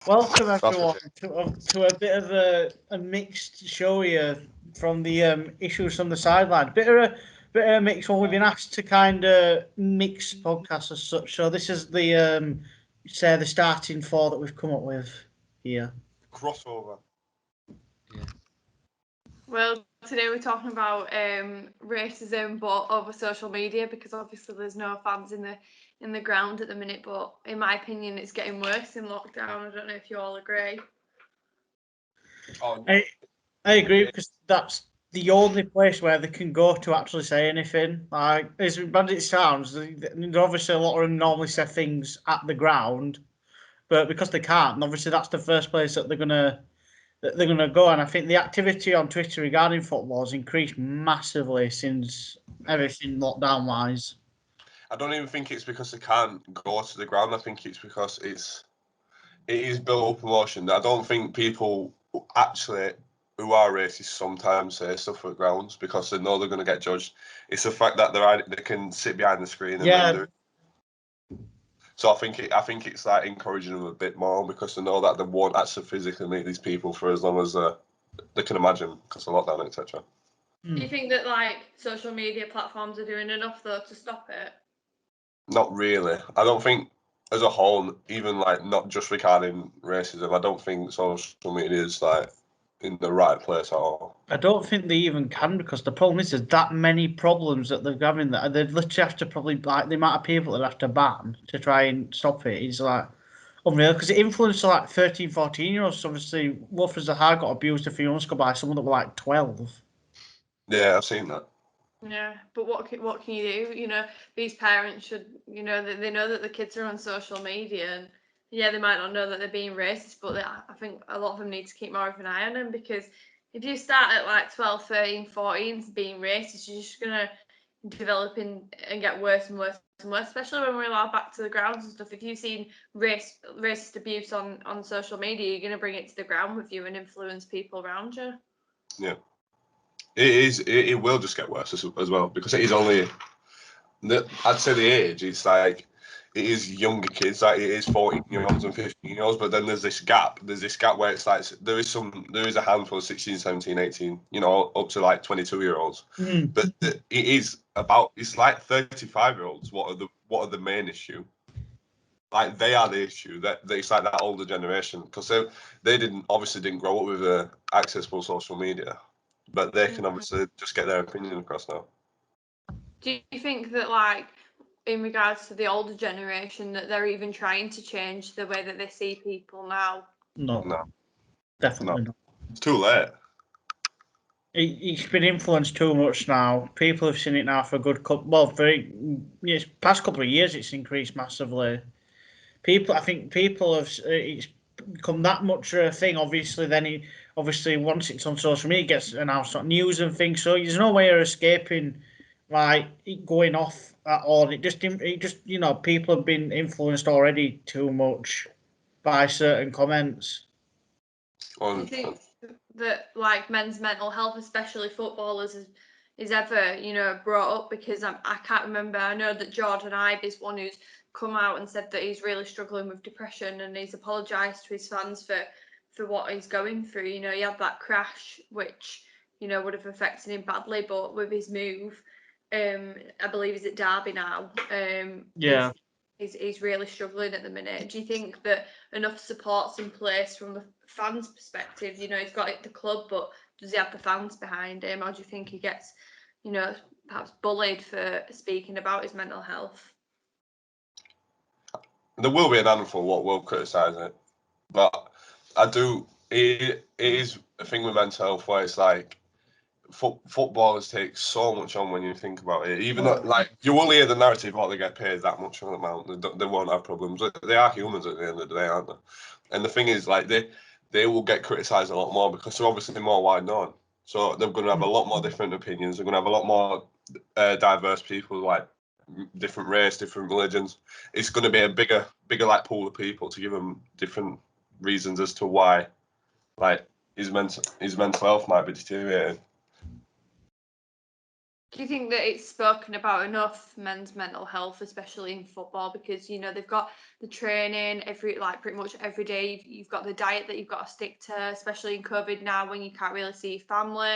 Welcome everyone to a bit of a mixed show here from the issues from the sideline. Bit of a mixed one. We've been asked to kind of mix podcasts as such. So this is the starting four that we've come up with here. Crossover. Well, today we're talking about racism, but over social media, because obviously there's no fans in the ground at the minute. But in my opinion, it's getting worse in lockdown. I don't know if you all agree. Oh, I agree because that's the only place where they can go to actually say anything. Like as bad as it sounds, obviously a lot of them normally say things at the ground, but because they can't, and obviously that's the first place that they're gonna go. And I think the activity on Twitter regarding football has increased massively since everything lockdown wise. I don't even think it's because they can't go to the ground. I think it's because it is built up emotion. I don't think people actually who are racist sometimes say stuff at grounds because they know they're going to get judged. It's the fact that they can sit behind the screen and then do it. So I think it's like encouraging them a bit more because they know that they won't actually physically meet these people for as long as they can imagine because of lockdown, etc. Do you think that like social media platforms are doing enough though to stop it? Not really. I don't think, as a whole, even like not just regarding racism, I don't think social media is like in the right place at all. I don't think they even can because the problem is there's that many problems that they're having that they'd literally have to probably like the amount of people that have to ban to try and stop it is like unreal because it influenced like 13, 14-year-olds. So obviously, Wolf Zaha got abused a few months ago by someone that were like 12. Yeah, I've seen that. Yeah, but what can you do? You know, these parents should, you know, they know that the kids are on social media, and yeah, they might not know that they're being racist, but I think a lot of them need to keep more of an eye on them because if you start at like 12, 13, 14 being racist, you're just gonna develop and get worse and worse and worse, especially when we're allowed back to the grounds and stuff. If you've seen racist abuse on social media, you're gonna bring it to the ground with you and influence people around you. Yeah. It will just get worse as well because it is only, I'd say the age, it's like, it is younger kids, like it is 14-year-olds and 15-year-olds, but then there's this gap where it's like, there is a handful of 16, 17, 18, you know, up to like 22-year-olds. But it's like 35-year-olds, what are the main issue? Like they are the issue. That it's like that older generation because they obviously didn't grow up with accessible social media, but they can obviously just get their opinion across now. Do you think that, like, in regards to the older generation, that they're even trying to change the way that they see people now? No, No, definitely not. It's too late. It's been influenced too much now. People have seen it now for a good couple. Well, for it's past couple of years, it's increased massively. I think people have it's become that much a thing. Obviously, then obviously once it's on social media, it gets announced on news and things. So there's no way of escaping, like it going off at all. It just you know people have been influenced already too much by certain comments. Do you think that like men's mental health, especially footballers, is ever, you know, brought up? Because I can't remember. I know that Jordan Ibe is one who's come out and said that he's really struggling with depression, and he's apologised to his fans for what he's going through. You know, he had that crash, which, you know, would have affected him badly, but with his move, I believe he's at Derby now. Yeah. He's really struggling at the minute. Do you think that enough support's in place from the fans' perspective? You know, he's got the club, but does he have the fans behind him, or do you think he gets, you know, perhaps bullied for speaking about his mental health? There will be an handful what will criticise it, but I do. It is a thing with mental health where it's like footballers take so much on when you think about it. Even though, like, you will hear the narrative, they get paid that much of an amount, they won't have problems. They are humans at the end of the day, aren't they? And the thing is, like, they will get criticised a lot more because they're obviously more wide known. So they're going to have a lot more different opinions. They're going to have a lot more diverse people, like different race, different religions. It's going to be a bigger like pool of people to give them different reasons as to why, like, his mental health might be deteriorating. Do you think that it's spoken about enough, men's mental health, especially in football? Because they've got the training pretty much every day. You've got the diet that you've got to stick to, especially in COVID now when you can't really see your family.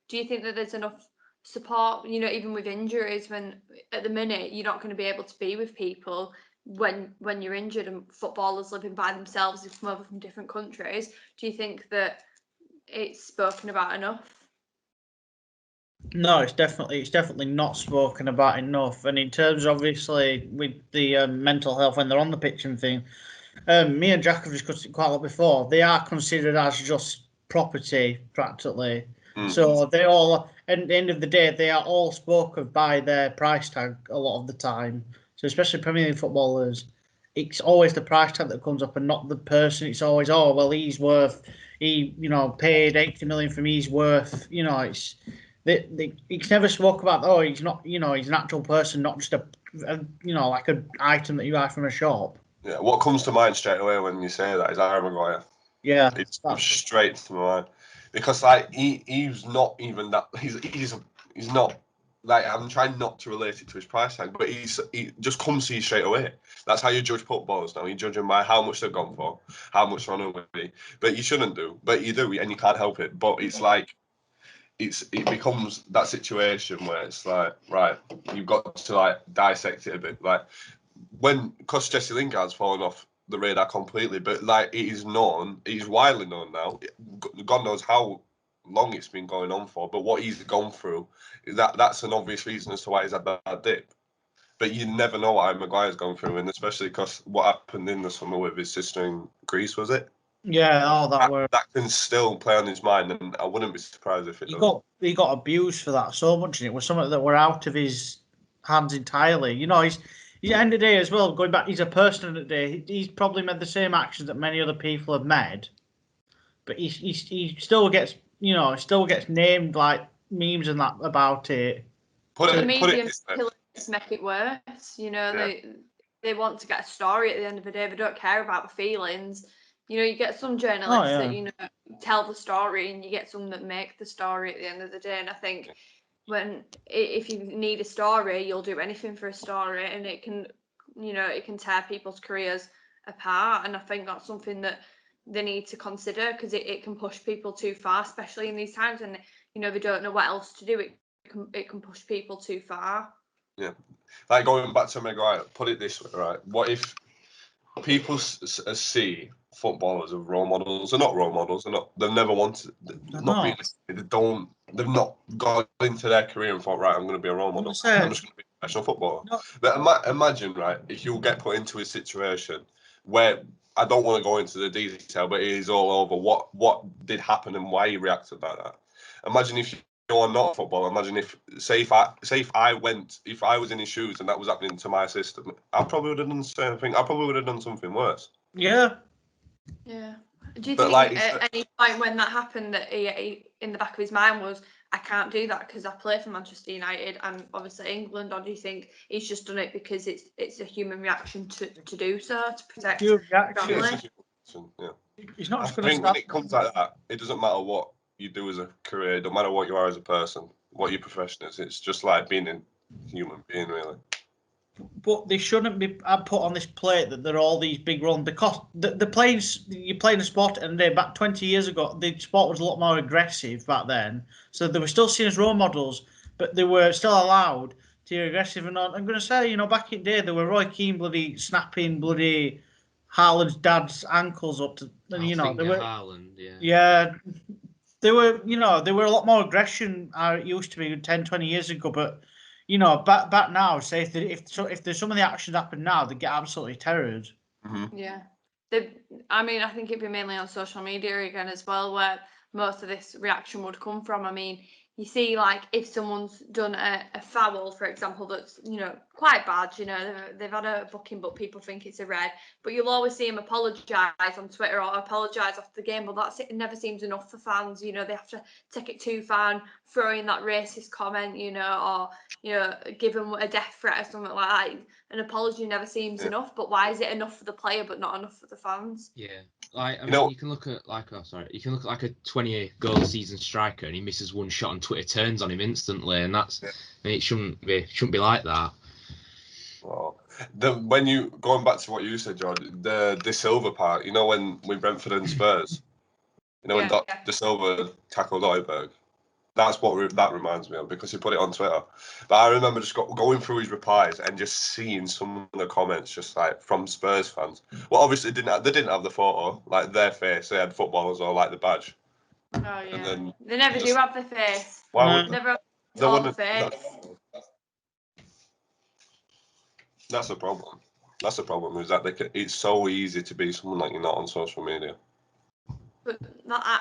Do you think that there's enough support? Even with injuries, when at the minute you're not going to be able to be with people when you're injured, and footballers living by themselves, who come over from different countries. Do you think that it's spoken about enough? No, it's definitely not spoken about enough. And in terms, obviously, with the mental health when they're on the pitch and thing, me and Jack have discussed it quite a lot before. They are considered as just property, practically. So they all, at the end of the day, they are all spoke of by their price tag a lot of the time. So especially Premier League footballers, it's always the price tag that comes up and not the person. It's always, oh well, he paid 80 million for me. He's worth, it's never spoke about. Oh, he's not, he's an actual person, not just a like an item that you buy from a shop. Yeah, what comes to mind straight away when you say that is Harry Maguire. Yeah, It's straight to my mind because like he's not even that. He's not like I'm trying not to relate it to his price tag, but he just comes to you straight away. That's how you judge footballers now. You judge them by how much they've gone for, how much they're on a way. But you shouldn't do. But you do, and you can't help it. But it's like it becomes that situation where it's like, right, you've got to like dissect it a bit. Like because Jesse Lingard's fallen off the radar completely, but like it is known, he's widely known now. God knows how long it's been going on for, but what he's gone through, that's an obvious reason as to why he's had that dip. But you never know what Maguire's gone through, and especially because what happened in the summer with his sister in Greece, was it? yeah, all That can still play on his mind, and I wouldn't be surprised if it does. he got abused for that so much, and it was something that were out of his hands entirely. He's at the end of the day as well. Going back, he's a person at the day. He's probably made the same actions that many other people have made, but he still gets still gets named like memes and that about it. The media this way. make it worse. Yeah. They want to get a story at the end of the day. They don't care about the feelings. You get some Oh, journalists yeah. that tell the story, and you get some that make the story at the end of the day. And I think if you need a story, you'll do anything for a story, and it can tear people's careers apart. And I think that's something that they need to consider, because it can push people too far, especially in these times, and they don't know what else to do. It can push people too far. Yeah, like going back to Maguire, put it this way, right? What if people see footballers as role models? They're not role models. They've never wanted. They're not really. They don't. They've not gone into their career and thought, right, I'm going to be a role model. I'm just going to be a professional footballer. No. But imagine, right, if you get put into a situation where I don't want to go into the detail, but it is all over. What did happen and why you reacted like that? Imagine if you're not football. Imagine if I was in his shoes and that was happening to my system, I probably would have done the same thing. I probably would have done something worse. Yeah. Yeah. Do you But think at any point when that happened that he in the back of his mind was, I can't do that because I play for Manchester United and obviously England, or do you think he's just done it because it's a human reaction to do so, to protect family? Yeah. He's not I just going to think when it comes like that, it doesn't matter what you do as a career, it don't matter what you are as a person, what your profession is. It's just like being a human being, really. But they shouldn't be put on this plate that they're all these big runs, because you're playing a sport, and back 20 years ago, the sport was a lot more aggressive back then. So they were still seen as role models, but they were still allowed to be aggressive. And I'm going to say, back in the day, there were Roy Keane bloody snapping bloody Haaland's dad's ankles up to, and they were Haaland, yeah, they were there were a lot more aggression it used to be 10, 20 years ago, but. Back now, say if there's some of the actions happen now, they get absolutely terrored. Mm-hmm. Yeah. I think it'd be mainly on social media again as well, where most of this reaction would come from. I mean, you see, like, if someone's done a foul, for example, that's, quite bad, they've had a booking, but people think it's a red, but you'll always see them apologise on Twitter or apologise after the game, but it never seems enough for fans. They have to take it too far and throw in that racist comment, or, give them a death threat or something like that. an apology never seems enough. But why is it enough for the player but not enough for the fans? Yeah, like I mean, you can look at like a 20-goal season striker, and he misses one shot, and Twitter turns on him instantly, and it shouldn't be like that. Well, when you going back to what you said, George, the De Silva part, you know, when with Brentford and Spurs, you know, when De Silva tackled Højbjerg, that's what that reminds me of, because he put it on Twitter. But I remember just going through his replies and just seeing some of the comments, just like from Spurs fans. Well, obviously they didn't have the photo, like their face. They had footballers or like the badge. Oh yeah. And then they never do have the face. Why would never have the face? That's a problem. That's the problem, is that it's so easy to be someone that you're not on social media. But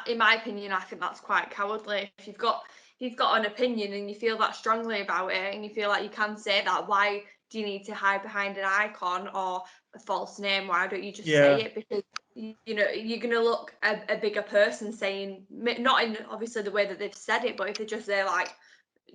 in my opinion, I think that's quite cowardly. If you've got an opinion and you feel that strongly about it, and you feel like you can say that, why do you need to hide behind an icon or a false name? Why don't you just say it? Because you know you're going to look a bigger person saying, not in obviously the way that they've said it, but if they just say like,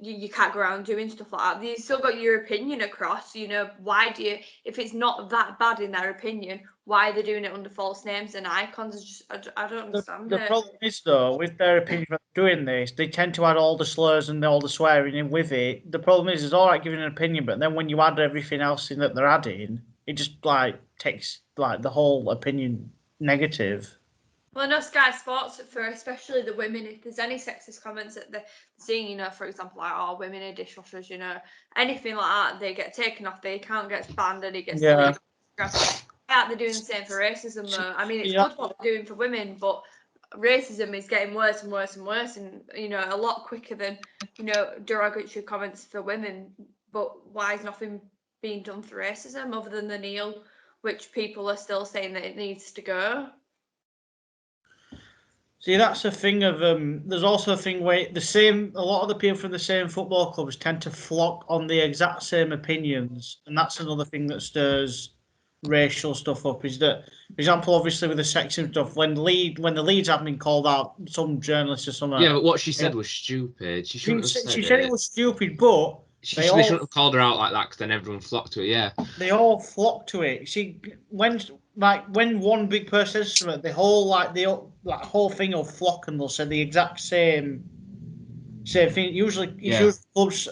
you can't go around doing stuff like that. You still got your opinion across, you know. Why do you, if it's not that bad in their opinion, why are they doing it under false names and icons? I don't understand the problem is, though, with their opinion of doing this, they tend to add all the slurs and all the swearing in with it. The problem is, it's all right giving an opinion, but then when you add everything else in that they're adding, it just like takes like the whole opinion negative. Well, I know Sky Sports, for especially the women, if there's any sexist comments that they're seeing, you know, for example, like, oh, women are dishwashers, you know, anything like that, they get taken off, their account gets banned and it gets deleted. They're doing the same for racism, though. I mean, it's good what they're doing for women, but racism is getting worse and worse and worse, and, you know, a lot quicker than, you know, derogatory comments for women. But why is nothing being done for racism other than the kneel, which people are still saying that it needs to go? See, that's a thing of there's also a thing where a lot of the people from the same football clubs tend to flock on the exact same opinions, and that's another thing that stirs racial stuff up. Is that, for example, obviously with the sexism stuff, when the Leeds have been called out, some journalists or something. Yeah, but what she said was stupid. She shouldn't have said it. She said it was stupid, but they shouldn't have called her out like that, because then everyone flocked to it. Yeah, they all flocked to it. See, when one big person says something, the whole thing will flock and they'll say the exact same thing. Usually, clubs,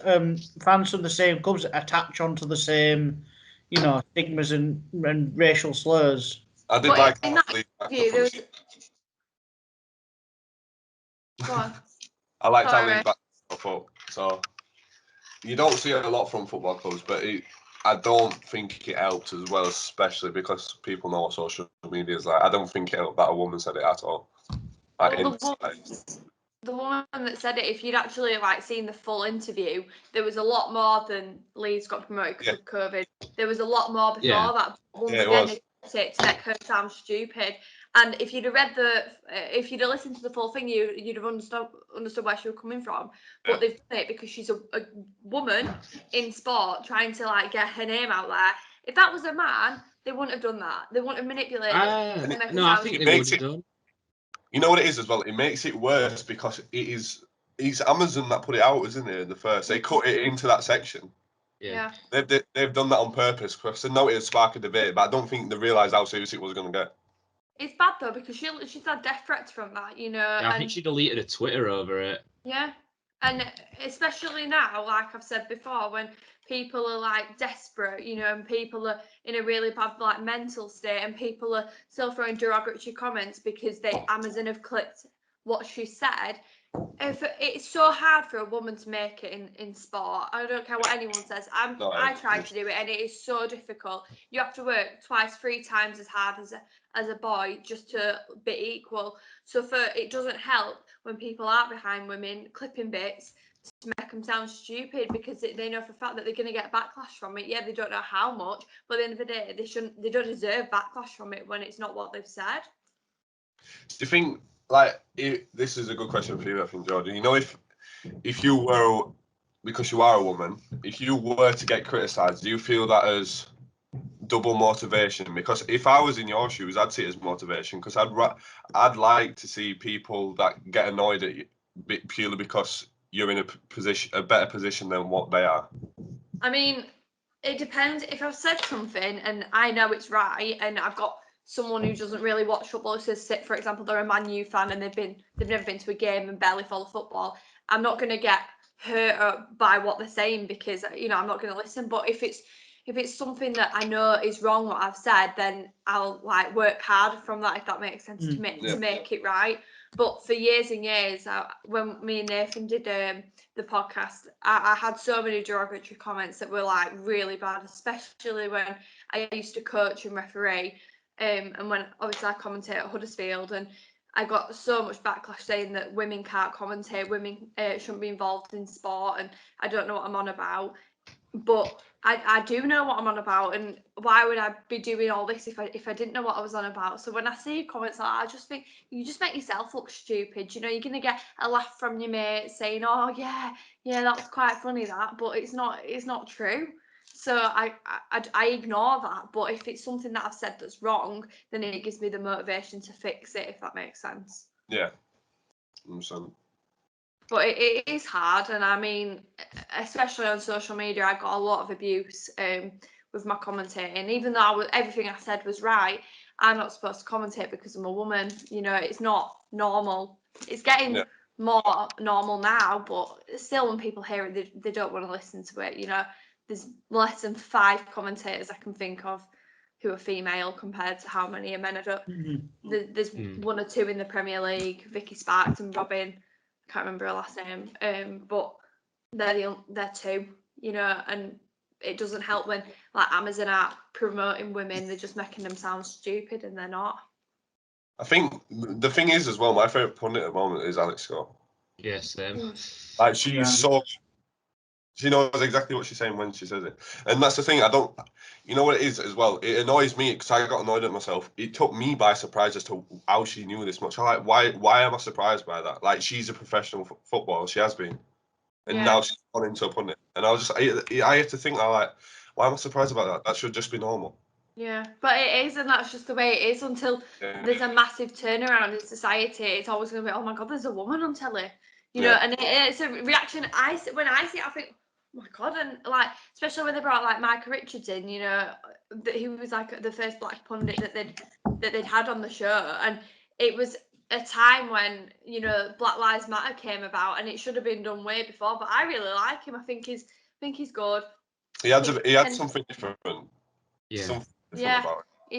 fans from the same clubs attach onto the same, you know, stigmas and racial slurs. I did like in that view, there was... Go on. I like how Leeds back stuff up. So you don't see it a lot from football clubs, but I don't think it helps as well, especially because people know what social media is like. I don't think it helped that a woman said it at all. The woman that said it, if you'd actually like seen the full interview, there was a lot more than Leeds got promoted because of COVID. There was a lot more before that. Once again, they it to make her sound stupid. And if you'd have if you'd have listened to the full thing, you'd have understood where she was coming from. But they've done it because she's a woman in sport trying to like get her name out there. If that was a man, they wouldn't have done that. They wouldn't have manipulated it. No, I think they would have done. You know what it is as well? It makes it worse because it's Amazon that put it out, isn't it? The first, they cut it into that section. Yeah. They've done that on purpose because they know it would spark a debate, but I don't think they realised how serious it was going to get. It's bad though because she's had death threats from that, you know. Yeah, I think she deleted her Twitter over it. Yeah, and especially now, like I've said before, when people are like desperate, you know, and people are in a really bad like mental state, and people are still throwing derogatory comments because Amazon have clicked what she said. If it's so hard for a woman to make it in sport, I don't care what anyone says. I tried to do it, and it is so difficult. You have to work twice, 3 times as hard as a boy just to be equal. So it doesn't help when people are behind women clipping bits to make them sound stupid, because they know for a fact that they're going to get backlash from it. Yeah, they don't know how much, but at the end of the day, they don't deserve backlash from it when it's not what they've said. Do you think? This is a good question for you, I think, Jordan. You know, if you were, because you are a woman, if you were to get criticised, do you feel that as double motivation? Because if I was in your shoes, I'd see it as motivation, because I'd like to see people that get annoyed at you purely because you're in a better position than what they are. I mean, it depends. If I've said something and I know it's right, and I've got someone who doesn't really watch football, who says, for example, they're a Man U fan and they've never been to a game and barely follow football, I'm not going to get hurt by what they're saying because, you know, I'm not going to listen. But if it's something that I know is wrong what I've said, then I'll like work hard from that, if that makes sense, to make it right. But for years and years, when me and Nathan did the podcast, I had so many derogatory comments that were like really bad, especially when I used to coach and referee, and when obviously I commentate at Huddersfield, and I got so much backlash saying that women can't commentate, women shouldn't be involved in sport, and I don't know what I'm on about. But I do know what I'm on about, and why would I be doing all this if I didn't know what I was on about? So when I see comments like that, I just think you just make yourself look stupid. You know, you're gonna get a laugh from your mates saying, "Oh yeah, that's quite funny that," but it's not true. So I ignore that. But if it's something that I've said that's wrong, then it gives me the motivation to fix it, if that makes sense. Yeah. 100%. But it is hard, and I mean, especially on social media, I got a lot of abuse with my commentating. Even though everything I said was right, I'm not supposed to commentate because I'm a woman. You know, it's not normal. It's getting more normal now, but still, when people hear it, they don't want to listen to it. You know, there's less than 5 commentators I can think of who are female compared to how many are men. I don't. There's 1 or 2 in the Premier League, Vicky Sparks and Robin. Can't remember her last name, but they're 2, you know, and it doesn't help when like Amazon are promoting women. They're just making them sound stupid, and they're not. I think the thing is as well, my favourite pundit at the moment is Alex Scott. Yes, like she's so, she knows exactly what she's saying when she says it, and that's the thing. You know what it is as well. It annoys me because I got annoyed at myself. It took me by surprise as to how she knew this much. I'm like, why am I surprised by that? Like, she's a professional footballer, she has been, and now she's gone into a pundit. And I was just, I have to think, like, why am I surprised about that? That should just be normal. Yeah, but it is, and that's just the way it is until there's a massive turnaround in society. It's always going to be, oh my God, there's a woman on telly, you know, and it's a reaction. When I see it, I think, oh my God, and like, especially when they brought like Micah Richards in, you know, he was like the first black pundit that they'd had on the show, and it was a time when, you know, Black Lives Matter came about, and it should have been done way before. But I really like him. I think he's good. He had something different. Yeah. About it.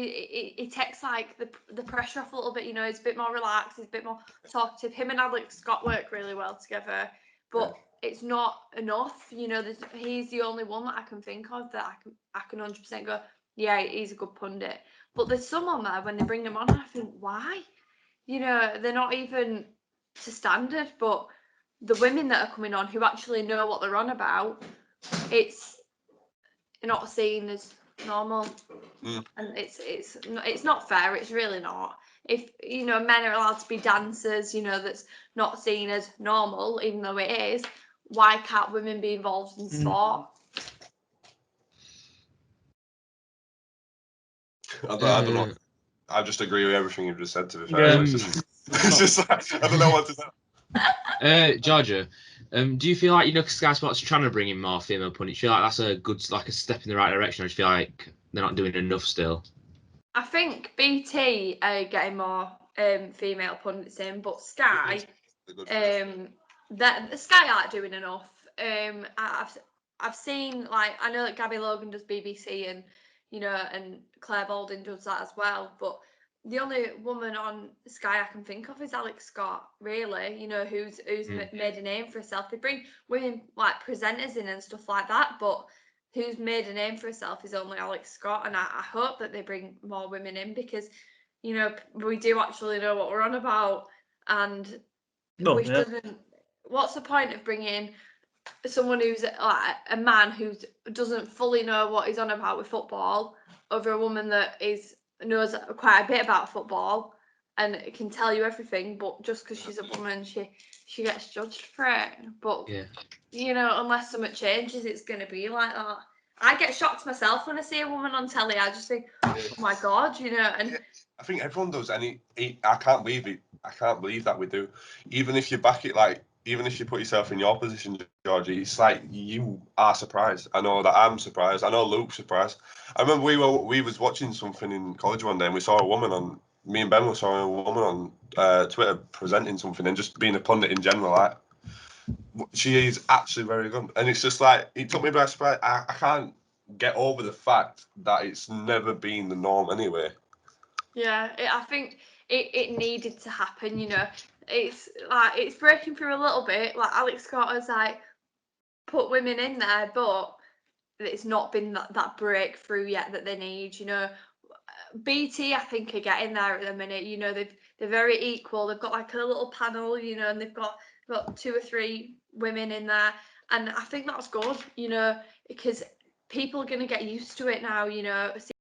It takes like the pressure off a little bit, you know. He's a bit more relaxed, he's a bit more talkative. Him and Alex Scott work really well together, but it's not enough, you know. He's the only one that I can think of that I can 100% go, yeah, he's a good pundit. But there's someone there, when they bring them on, I think, why? You know, they're not even to standard. But the women that are coming on who actually know what they're on about, it's not seen as normal. And it's not fair. It's really not. If, you know, men are allowed to be dancers, you know, that's not seen as normal, even though it is, why can't women be involved in sport? I don't know. I just agree with everything you've just said, to be fair. It's just like, I don't know what to say. Georgia, do you feel like, you know, Sky Sports trying to bring in more female pundits? Do you feel like that's a good, like, a step in the right direction, or do you feel like they're not doing enough still? I think BT are getting more female pundits in, but Sky, Sky aren't doing enough. I've seen, like, I know that Gabby Logan does BBC, and, you know, and Claire Balding does that as well, but the only woman on Sky I can think of is Alex Scott, really, you know, who's made a name for herself. They bring women like presenters in and stuff like that, but who's made a name for herself is only Alex Scott, and I hope that they bring more women in, because, you know, we do actually know what we're on about, and we shouldn't. What's the point of bringing someone who's like a man who doesn't fully know what he's on about with football over a woman that knows quite a bit about football and can tell you everything, but just because she's a woman, she gets judged for it? But you know, unless something changes, it's going to be like that. I get shocked myself when I see a woman on telly. I just think, oh my God, you know. And I think everyone does, and I can't believe it. I can't believe that we do. Even if you back it, like, even if you put yourself in your position, Georgie, it's like you are surprised. I know that I'm surprised. I know Luke's surprised. I remember we was watching something in college one day, and we saw a woman on. Me and Ben saw a woman on Twitter presenting something and just being a pundit in general. Like, she is actually very good, and it's just like it took me by surprise. I can't get over the fact that it's never been the norm anyway. Yeah, I think it needed to happen. You know, it's like it's breaking through a little bit. Like Alex Scott has like put women in there, but it's not been that breakthrough yet that they need. You know, BT I think are getting there at the minute. You know, they're very equal. They've got like a little panel. You know, and they've got 2 or 3 women in there, and I think that's good. You know, because people are going to get used to it now. You know,